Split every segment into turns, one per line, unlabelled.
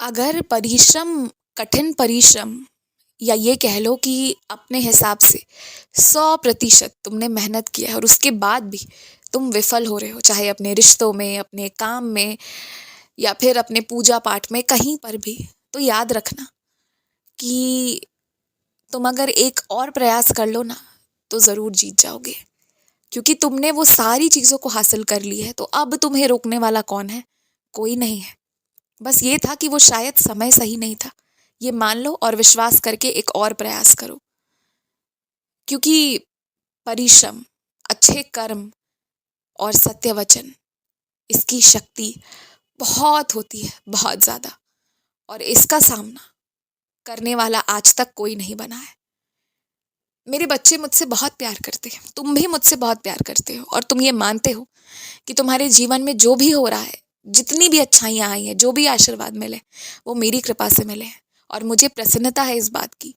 अगर परिश्रम, कठिन परिश्रम या ये कह लो कि अपने हिसाब से 100% तुमने मेहनत किया है और उसके बाद भी तुम विफल हो रहे हो, चाहे अपने रिश्तों में, अपने काम में या फिर अपने पूजा पाठ में, कहीं पर भी, तो याद रखना कि तुम अगर एक और प्रयास कर लो ना, तो ज़रूर जीत जाओगे। क्योंकि तुमने वो सारी चीज़ों को हासिल कर ली है, तो अब तुम्हें रोकने वाला कौन है? कोई नहीं है। बस ये था कि वो शायद समय सही नहीं था। ये मान लो और विश्वास करके एक और प्रयास करो। क्योंकि परिश्रम, अच्छे कर्म और सत्य वचन, इसकी शक्ति बहुत होती है, बहुत ज़्यादा। और इसका सामना करने वाला आज तक कोई नहीं बना है। मेरे बच्चे मुझसे बहुत प्यार करते हैं, तुम भी मुझसे बहुत प्यार करते हो, और तुम ये मानते हो कि तुम्हारे जीवन में जो भी हो रहा है, जितनी भी अच्छाइयाँ आई हैं, जो भी आशीर्वाद मिले, वो मेरी कृपा से मिले हैं। और मुझे प्रसन्नता है इस बात की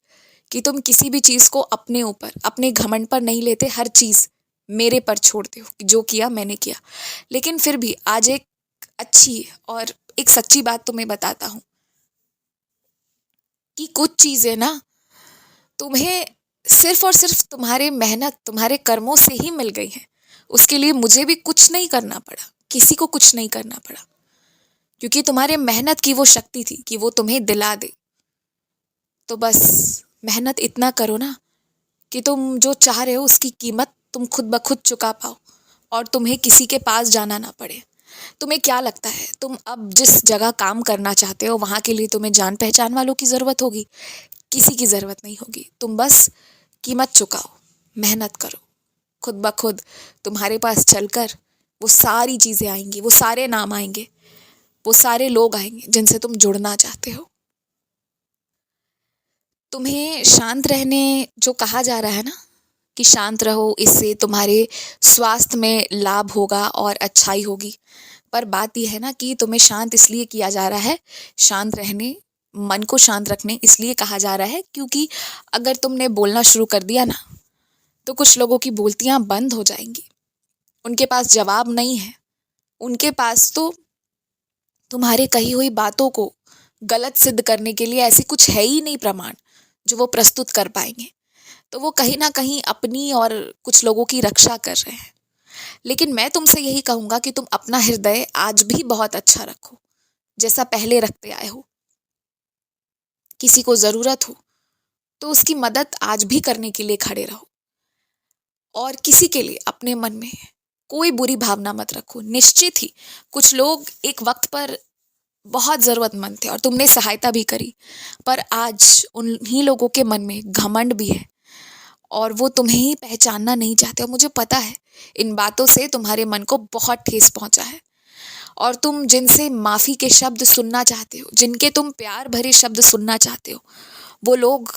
कि तुम किसी भी चीज़ को अपने ऊपर, अपने घमंड पर नहीं लेते, हर चीज़ मेरे पर छोड़ते हो कि जो किया मैंने किया। लेकिन फिर भी आज एक अच्छी और एक सच्ची बात तुम्हें बताता हूँ कि कुछ चीज़ें ना तुम्हें सिर्फ और सिर्फ तुम्हारे मेहनत, तुम्हारे कर्मों से ही मिल गई हैं। उसके लिए मुझे भी कुछ नहीं करना पड़ा, किसी को कुछ नहीं करना पड़ा, क्योंकि तुम्हारे मेहनत की वो शक्ति थी कि वो तुम्हें दिला दे। तो बस मेहनत इतना करो ना कि तुम जो चाह रहे हो उसकी कीमत तुम खुद ब खुद चुका पाओ और तुम्हें किसी के पास जाना ना पड़े। तुम्हें क्या लगता है, तुम अब जिस जगह काम करना चाहते हो वहाँ के लिए तुम्हें जान पहचान वालों की ज़रूरत होगी? किसी की ज़रूरत नहीं होगी। तुम बस कीमत चुकाओ, मेहनत करो, खुद ब खुद तुम्हारे पास चलकर वो सारी चीज़ें आएंगी, वो सारे नाम आएंगे, वो सारे लोग आएंगे जिनसे तुम जुड़ना चाहते हो। तुम्हें शांत रहने जो कहा जा रहा है ना, कि शांत रहो, इससे तुम्हारे स्वास्थ्य में लाभ होगा और अच्छाई होगी। पर बात यह है ना कि तुम्हें शांत इसलिए किया जा रहा है, शांत रहने, मन को शांत रखने इसलिए कहा जा रहा है क्योंकि अगर तुमने बोलना शुरू कर दिया ना, तो कुछ लोगों की बोलतियां बंद हो जाएंगी। उनके पास जवाब नहीं है। उनके पास तो तुम्हारे कही हुई बातों को गलत सिद्ध करने के लिए ऐसी कुछ है ही नहीं प्रमाण जो वो प्रस्तुत कर पाएंगे। तो वो कहीं ना कहीं अपनी और कुछ लोगों की रक्षा कर रहे हैं। लेकिन मैं तुमसे यही कहूंगा कि तुम अपना हृदय आज भी बहुत अच्छा रखो, जैसा पहले रखते आए हो। किसी को जरूरत हो तो उसकी मदद आज भी करने के लिए खड़े रहो, और किसी के लिए अपने मन में कोई बुरी भावना मत रखो। निश्चित ही कुछ लोग एक वक्त पर बहुत जरूरतमंद थे और तुमने सहायता भी करी, पर आज उन्हीं लोगों के मन में घमंड भी है और वो तुम्हें ही पहचानना नहीं चाहते। और मुझे पता है इन बातों से तुम्हारे मन को बहुत ठेस पहुंचा है, और तुम जिनसे माफी के शब्द सुनना चाहते हो, जिनके तुम प्यार भरे शब्द सुनना चाहते हो, वो लोग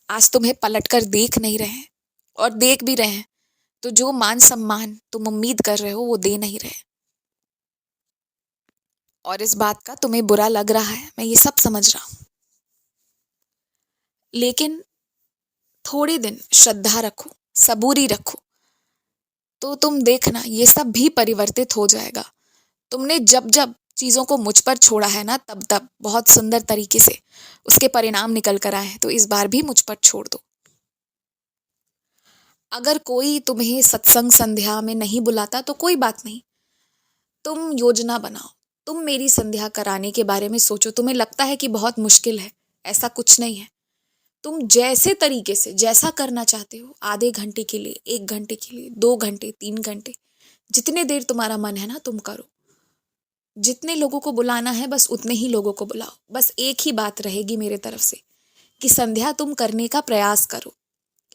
आज तुम्हें पलट कर देख नहीं रहे हैं, और देख भी रहे हैं तो जो मान सम्मान तुम उम्मीद कर रहे हो वो दे नहीं रहे। और इस बात का तुम्हें बुरा लग रहा है, मैं ये सब समझ रहा हूं। लेकिन थोड़े दिन श्रद्धा रखो, सबूरी रखो, तो तुम देखना ये सब भी परिवर्तित हो जाएगा। तुमने जब जब चीजों को मुझ पर छोड़ा है ना, तब तब बहुत सुंदर तरीके से उसके परिणाम निकल कर आए हैं। तो इस बार भी मुझ पर छोड़ दो। अगर कोई तुम्हें सत्संग संध्या में नहीं बुलाता तो कोई बात नहीं, तुम योजना बनाओ, तुम मेरी संध्या कराने के बारे में सोचो। तुम्हें लगता है कि बहुत मुश्किल है, ऐसा कुछ नहीं है। तुम जैसे तरीके से जैसा करना चाहते हो, आधे घंटे के लिए, 1 घंटे के लिए, 2 घंटे, 3 घंटे, जितने देर तुम्हारा मन है ना तुम करो। जितने लोगों को बुलाना है बस उतने ही लोगों को बुलाओ। बस एक ही बात रहेगी मेरे तरफ से कि संध्या तुम करने का प्रयास करो।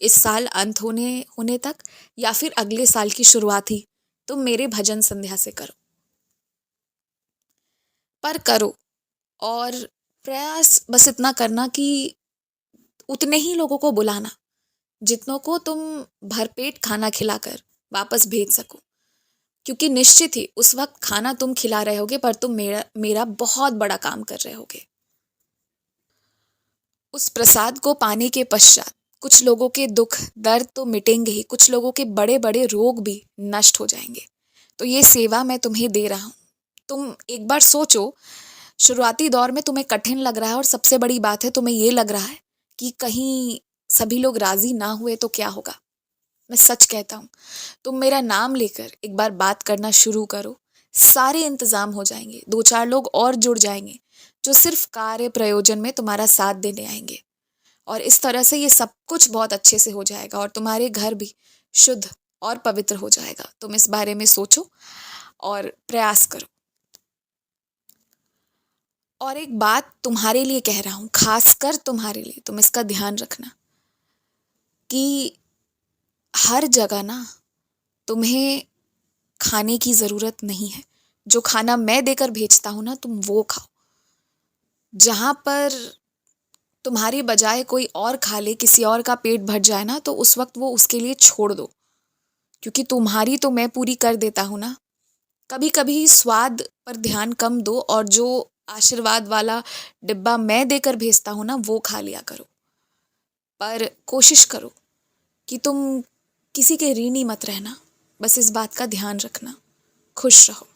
इस साल अंत होने होने तक या फिर अगले साल की शुरुआत ही तुम मेरे भजन संध्या से करो, पर करो। और प्रयास बस इतना करना कि उतने ही लोगों को बुलाना जितनों को तुम भरपेट खाना खिलाकर वापस भेज सको। क्योंकि निश्चित ही उस वक्त खाना तुम खिला रहे होगे, पर तुम मेरा मेरा बहुत बड़ा काम कर रहे होगे। उस प्रसाद को पाने के पश्चात कुछ लोगों के दुख दर्द तो मिटेंगे ही, कुछ लोगों के बड़े बड़े रोग भी नष्ट हो जाएंगे। तो ये सेवा मैं तुम्हें दे रहा हूँ। तुम एक बार सोचो शुरुआती दौर में तुम्हें कठिन लग रहा है और सबसे बड़ी बात है तुम्हें ये लग रहा है कि कहीं सभी लोग राजी ना हुए तो क्या होगा। मैं सच कहता हूँ, तुम मेरा नाम लेकर एक बार बात करना शुरू करो, सारे इंतजाम हो जाएंगे, दो चार लोग और जुड़ जाएंगे जो सिर्फ कार्य प्रयोजन में तुम्हारा साथ देने आएंगे। और इस तरह से ये सब कुछ बहुत अच्छे से हो जाएगा और तुम्हारे घर भी शुद्ध और पवित्र हो जाएगा। तुम इस बारे में सोचो और प्रयास करो। और एक बात तुम्हारे लिए कह रहा हूँ, खासकर तुम्हारे लिए, तुम इसका ध्यान रखना कि हर जगह ना तुम्हें खाने की ज़रूरत नहीं है। जो खाना मैं देकर भेजता हूँ ना, तुम वो खाओ। जहाँ पर तुम्हारी बजाय कोई और खा ले, किसी और का पेट भर जाए ना, तो उस वक्त वो उसके लिए छोड़ दो, क्योंकि तुम्हारी तो मैं पूरी कर देता हूँ ना। कभी कभी स्वाद पर ध्यान कम दो और जो आशीर्वाद वाला डिब्बा मैं देकर भेजता हूँ ना, वो खा लिया करो। पर कोशिश करो कि तुम किसी के ऋणी मत रहना। बस इस बात का ध्यान रखना। खुश रहो।